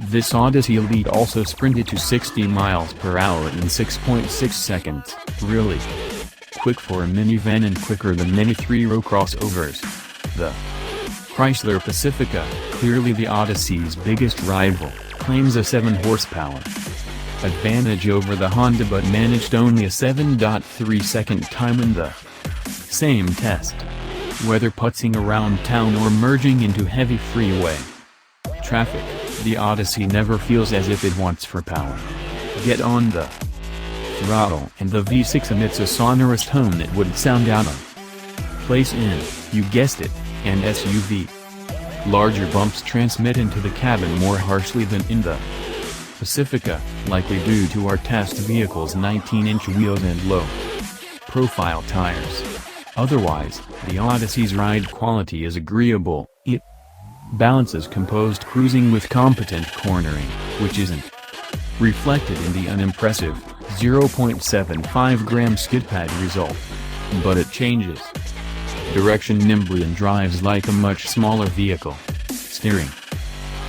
This Odyssey Elite also sprinted to 60 miles per hour in 6.6 seconds, really quick for a minivan and quicker than many three-row crossovers. The Chrysler Pacifica, clearly the Odyssey's biggest rival, claims a 7-horsepower advantage over the Honda but managed only a 7.3-second time in the same test. Whether putzing around town or merging into heavy freeway traffic, the Odyssey never feels as if it wants for power. Get on the throttle and the V6 emits a sonorous tone that would sound out of place in, you guessed it, an SUV. Larger bumps transmit into the cabin more harshly than in the Pacifica, likely due to our test vehicle's 19-inch wheels and low-profile tires. Otherwise, the Odyssey's ride quality is agreeable. It balances composed cruising with competent cornering, which isn't reflected in the unimpressive 0.75-gram skid pad result. But it changes direction nimbly and drives like a much smaller vehicle. Steering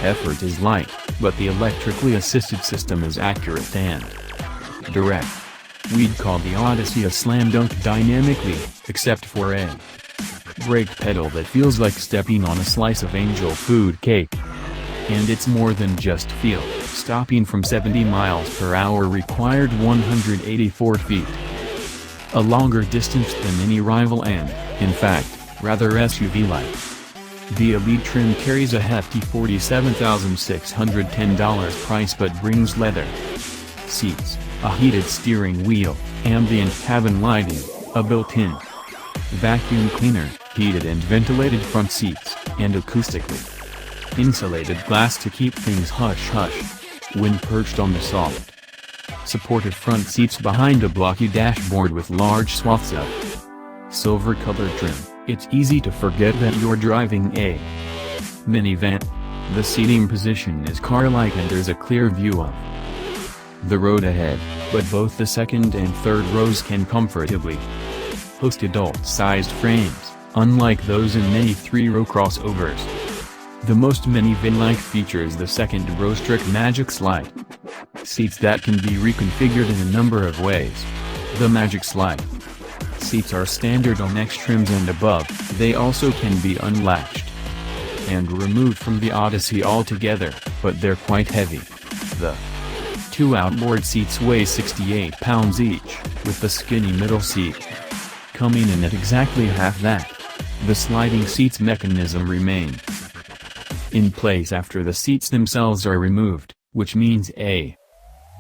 effort is light, but the electrically assisted system is accurate and direct. We'd call the Odyssey a slam dunk dynamically, except for a brake pedal that feels like stepping on a slice of angel food cake. And it's more than just feel. Stopping from 70 miles per hour required 184 feet. A longer distance than any rival and, in fact, rather SUV-like. The Elite trim carries a hefty $47,610 price but brings leather seats, a heated steering wheel, ambient cabin lighting, a built-in vacuum cleaner, heated and ventilated front seats, and acoustically insulated glass to keep things hush-hush when perched on the soft, supportive front seats behind a blocky dashboard with large swaths of silver-colored trim. It's easy to forget that you're driving a minivan. The seating position is car-like and there's a clear view of the road ahead, but both the second and third rows can comfortably host adult-sized frames, unlike those in many three-row crossovers. The most minivan-like features the second row strict Magic Slide seats that can be reconfigured in a number of ways. The Magic Slide seats are standard on X trims and above. They also can be unlatched and removed from the Odyssey altogether, but they're quite heavy. The two outboard seats weigh 68 pounds each, with the skinny middle seat coming in at exactly half that. The sliding seats mechanism remains in place after the seats themselves are removed, which means a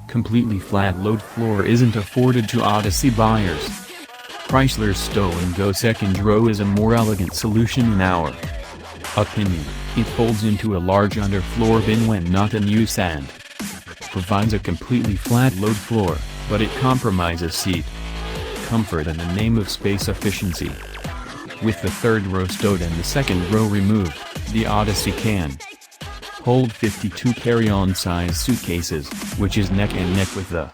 completely flat load floor isn't afforded to Odyssey buyers. Chrysler's stow-and-go second row is a more elegant solution in our opinion. It folds into a large underfloor bin when not in use and provides a completely flat load floor, but it compromises seat comfort in the name of space efficiency. With the third row stowed and the second row removed, the Odyssey can hold 52 carry-on size suitcases, which is neck and neck with the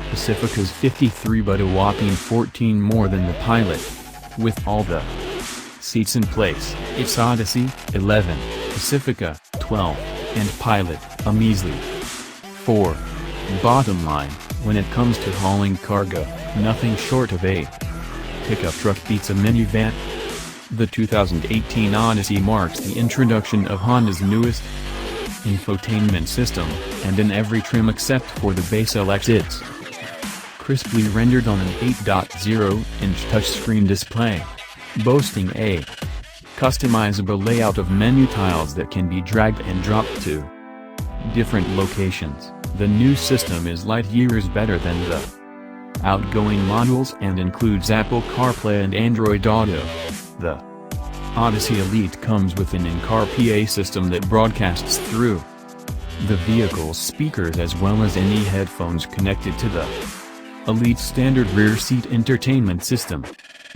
Pacifica's 53 but a whopping 14 more than the Pilot. With all the seats in place, it's Odyssey, 11, Pacifica, 12, and Pilot, a measly 4. Bottom line, when it comes to hauling cargo, nothing short of a pickup truck beats a minivan. The 2018 Odyssey marks the introduction of Honda's newest infotainment system, and in every trim except for the base LX it's crisply rendered on an 8.0-inch touchscreen display, boasting a customizable layout of menu tiles that can be dragged and dropped to different locations. The new system is light years better than the outgoing models and includes Apple CarPlay and Android Auto. The Odyssey Elite comes with an in-car PA system that broadcasts through the vehicle's speakers as well as any headphones connected to the Elite's standard rear seat entertainment system,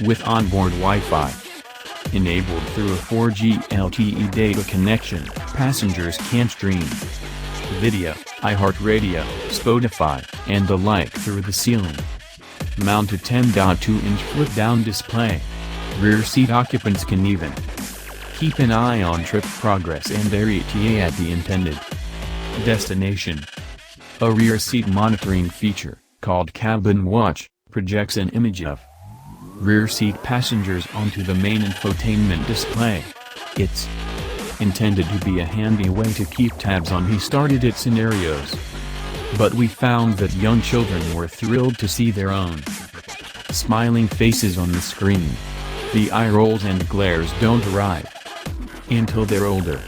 with onboard Wi-Fi Enabled through a 4G LTE data connection, passengers can stream video, iHeartRadio, Spotify, and the like through the ceiling. Mounted 10.2-inch flip-down display. Rear seat occupants can even keep an eye on trip progress and their ETA at the intended destination. A rear seat monitoring feature, called Cabin Watch, projects an image of rear seat passengers onto the main infotainment display. It's intended to be a handy way to keep tabs on he-started-it scenarios. But we found that young children were thrilled to see their own smiling faces on the screen. The eye rolls and glares don't arrive until they're older.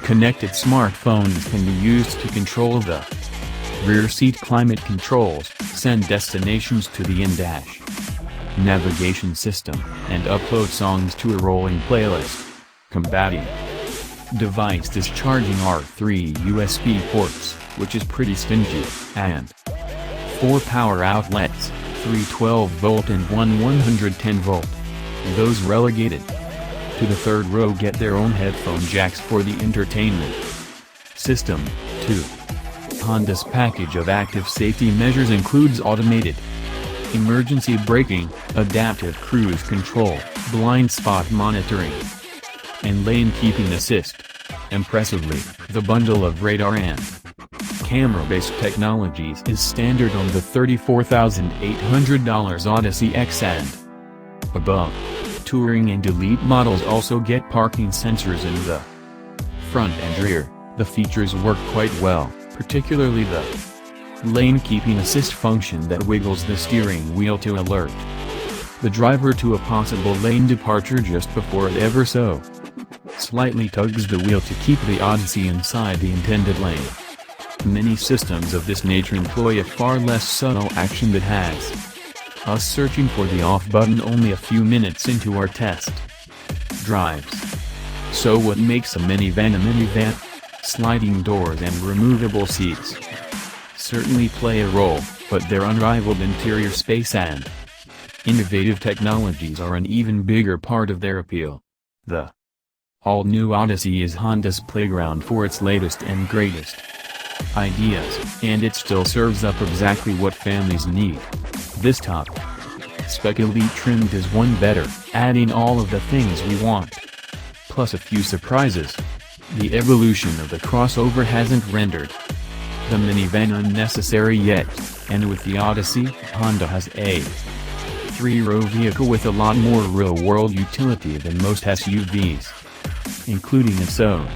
Connected smartphones can be used to control the rear seat climate controls, send destinations to the in-dash navigation system, and upload songs to a rolling playlist. Combating device discharging are 3 USB ports, which is pretty stingy, and 4 power outlets, 3 12-volt and 1 110-volt. Those relegated to the third row get their own headphone jacks for the entertainment system, too. Honda's package of active safety measures includes automated emergency braking, adaptive cruise control, blind spot monitoring, and lane keeping assist. Impressively, the bundle of radar and camera-based technologies is standard on the $34,800 Odyssey X and above. Touring and Elite models also get parking sensors in the front and rear. The features work quite well, particularly the lane keeping assist function that wiggles the steering wheel to alert the driver to a possible lane departure just before it ever so slightly tugs the wheel to keep the Odyssey inside the intended lane. Many systems of this nature employ a far less subtle action that has us searching for the off button only a few minutes into our test drives. So what makes a minivan a minivan? Sliding doors and removable seats certainly play a role, but their unrivaled interior space and innovative technologies are an even bigger part of their appeal. The all-new Odyssey is Honda's playground for its latest and greatest ideas, and it still serves up exactly what families need. This top-spec Elite trim does one better, adding all of the things we want, plus a few surprises. The evolution of the crossover hasn't rendered the minivan unnecessary yet, and with the Odyssey, Honda has a 3-row vehicle with a lot more real-world utility than most SUVs, including its own